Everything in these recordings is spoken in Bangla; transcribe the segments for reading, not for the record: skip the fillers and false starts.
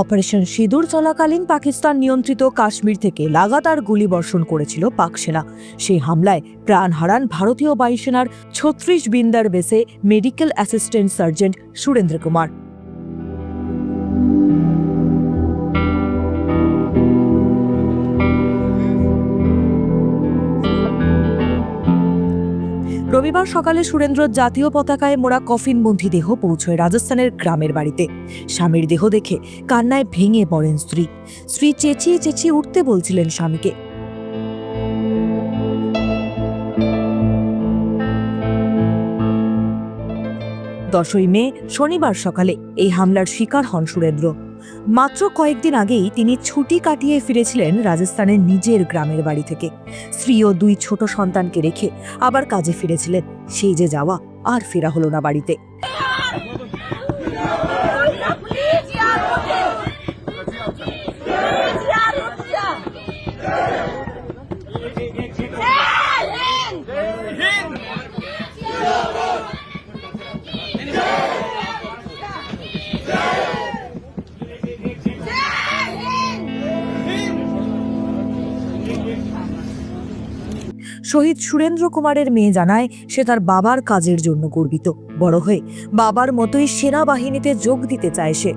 অপারেশন সিঁদুর চলাকালীন পাকিস্তান নিয়ন্ত্রিত কাশ্মীর থেকে লাগাতার গুলিবর্ষণ করেছিল পাক সেনা। সেই হামলায় প্রাণ হারান ভারতীয় বায়ুসেনার ৩৬ বিন্দার বেসে medical assistant sergeant Surendra Kumar. রবিবার সকালে সুরেন্দ্র জাতীয় পতাকায় মোড়া কফিনবন্দী দেহ পৌঁছয় রাজস্থানের গ্রামের বাড়িতে। স্বামীর দেহ দেখে কান্নায় ভেঙে পড়েন স্ত্রী। স্ত্রী চেঁচিয়ে চেঁচিয়ে উঠতে বলছিলেন স্বামীকে। 10ই মে শনিবার সকালে এই হামলার শিকার হন সুরেন্দ্র। মাত্র কয়েকদিন আগেই তিনি ছুটি কাটিয়ে ফিরেছিলেন রাজস্থানের নিজের গ্রামের বাড়ি থেকে। স্ত্রী ও 2 ছোট সন্তানকে রেখে আবার কাজে ফিরেছিলেন। সেই যে যাওয়া, আর ফেরা হলো না বাড়িতে। শহীদ সুরেন্দ্র কুমারের মেয়ে জানায়, সে তার বাবার কাজের জন্য গর্বিত। বড় হয়ে বাবার মতোই সেনাবাহিনীতে যোগ দিতে চায় সে।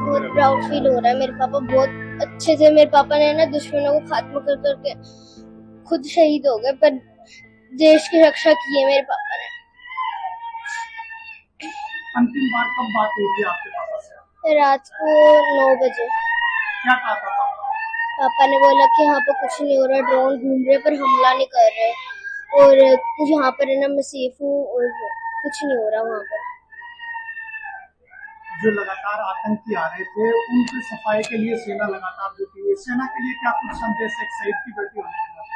बहुत प्राउड फील हो रहा है। मेरे पापा बहुत अच्छे थे। मेरे पापा ने ना दुश्मनों को खात्मा कर करके खुद शहीद हो गए, पर देश की रक्षा की है मेरे पापा ने। अंतिम बार कब बात हुई थी आपके पापा से? रात को 9 बजे क्या कहा था पापा? पापा ने बोला कि यहाँ पर कुछ नहीं हो रहा, ड्रोन घूम रहे पर हमला नहीं कर रहे, और कुछ यहाँ पर है ना मैं सेफ हूँ और कुछ नहीं हो रहा वहाँ पर। जो लगातार आतंकी आ रहे थे उनकी सफाई के लिए सेना लगातार जुटी हुई है। सेना के लिए क्या कुछ संदेश है एक शहीद की बेटी होने के नाते?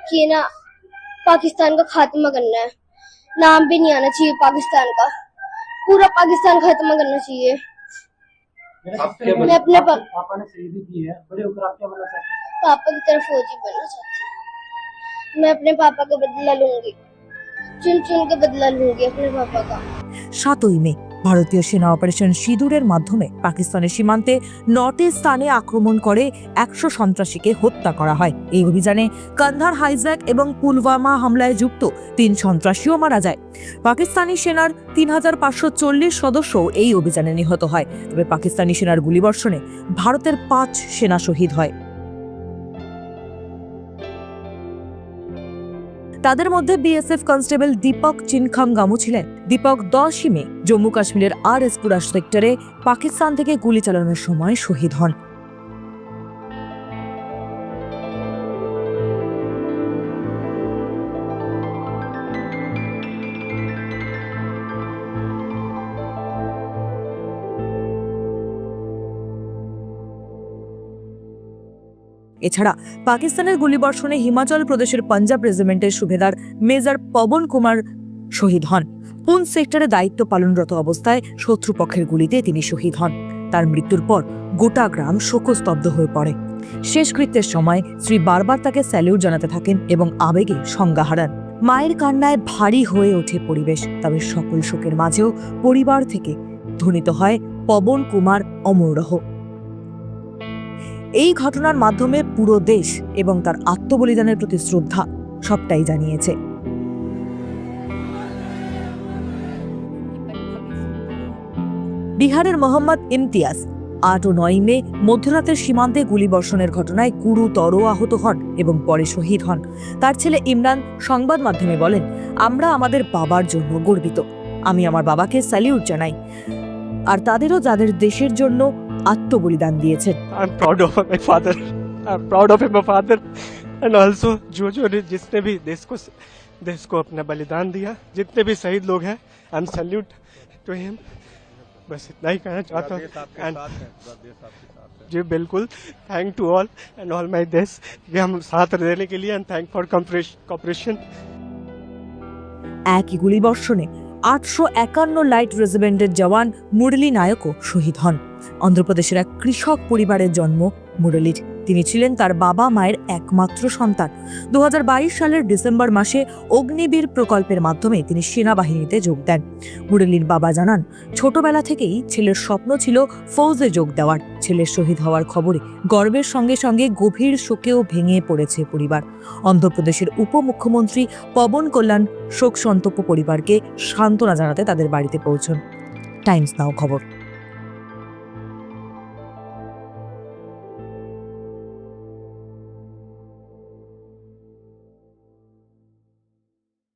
कि ना पाकिस्तान का खात्मा करना है, नाम भी नहीं आना चाहिए पाकिस्तान का, पूरा पाकिस्तान खात्मा करना चाहिए। मैं अपने पापा ने शहीदी की है, बड़े होकर आप क्या बनना चाहते हैं? पापा की तरफ फौजी बनना चाहती हूँ। मैं अपने पापा का बदला लूंगी, चुन चुन के बदला लूंगी अपने पापा का। 7ই মে ভারতীয় সেনা অপারেশন সিঁদুরের মাধ্যমে পাকিস্তানের সীমান্তে 9টি স্থানে আক্রমণ করে 100 সন্ত্রাসীকে হত্যা করা হয়। এই অভিযানে কান্ধার হাইজ্যাক এবং পুলওয়ামা হামলায় যুক্ত 3 সন্ত্রাসীও মারা যায়। পাকিস্তানি সেনার 3540 সদস্য এই অভিযানে নিহত হয়। তবে পাকিস্তানি সেনার গুলিবর্ষণে ভারতের 5 সেনা শহীদ হয়। তাদের মধ্যে বিএসএফ কনস্টেবল দীপক চিনখাঙ্গামু ছিলেন। দীপক 10ই মে জম্মু কাশ্মীরের আরএসপুরা সেক্টরে পাকিস্তান থেকে গুলি চালানোর সময় শহীদ হন। এছাড়া পাকিস্তানের গুলিবর্ষণে হিমাচল প্রদেশের পাঞ্জাব রেজিমেন্টের সুবেদার মেজর পবন কুমার শহীদ হন। পুঞ্চ সেক্টরে দায়িত্ব পালনরত অবস্থায় শত্রুপক্ষের গুলিতে তিনি শহীদ হন। তার মৃত্যুর পর গোটা গ্রাম শোকস্তব্ধ হয়ে পড়ে। শেষকৃত্যের সময় স্ত্রী বারবার তাকে স্যালিউট জানাতে থাকেন এবং আবেগে সংজ্ঞা হারান। মায়ের কান্নায় ভারী হয়ে ওঠে পরিবেশ। তবে সকল শোকের মাঝেও পরিবার থেকে ধ্বনিত হয় পবন কুমার অমর রহ। এই ঘটনার মাধ্যমে পুরো দেশ এবং তার আত্মবলিদানের প্রতি শ্রদ্ধা সবটাই জানিয়েছে। বিহারের মোহাম্মদ ইমতিয়াজ 8 ও 9 মে মধ্যরাতের সীমান্তে গুলিবর্ষণের ঘটনায় গুরুতর আহত হন এবং পরে শহীদ হন। তার ছেলে ইমরান সংবাদ মাধ্যমে বলেন, আমরা আমাদের বাবার জন্য গর্বিত। আমি আমার বাবাকে স্যালিউট জানাই, আর তাদেরও যাদের দেশের জন্য আত্মবলিদান দিয়েছেন। I'm proud of my father. I'm proud of my father and also जो जिसने भी देश को अपना बलिदान दिया, जितने भी शहीद लोग हैं, I'm salute to him. बस इतना ही कहना चाहता हूँ। जी बिल्कुल, thank to all and all my देश कि हम साथ रहने के लिए, एंड थैंक फॉर कॉपरेशन। একই গুলিবর্ষণে 851 লাইট রেজিমেন্টের জওয়ান মুরলী নায়কও শহীদ হন। অন্ধ্রপ্রদেশের এক কৃষক পরিবারের জন্ম মুরলীর। তিনি ছিলেন তার বাবা মায়ের একমাত্র সন্তান। 2022 সালের ডিসেম্বর মাসে অগ্নিবীর প্রকল্পের মাধ্যমে তিনি সেনাবাহিনীতে যোগ দেন। মুরলীর বাবা জানান, ছোটবেলা থেকেই ছেলের স্বপ্ন ছিল ফৌজে যোগ দেওয়ার। ছেলের শহীদ হওয়ার খবরে গর্বের সঙ্গে সঙ্গে গভীর শোকেও ভেঙে পড়েছে পরিবার। অন্ধ্রপ্রদেশের উপমুখ্যমন্ত্রী পবন কল্যাণ শোক সন্তপ্ত পরিবারকে সান্ত্বনা জানাতে তাদের বাড়িতে পৌঁছন। টাইমস নাও খবর।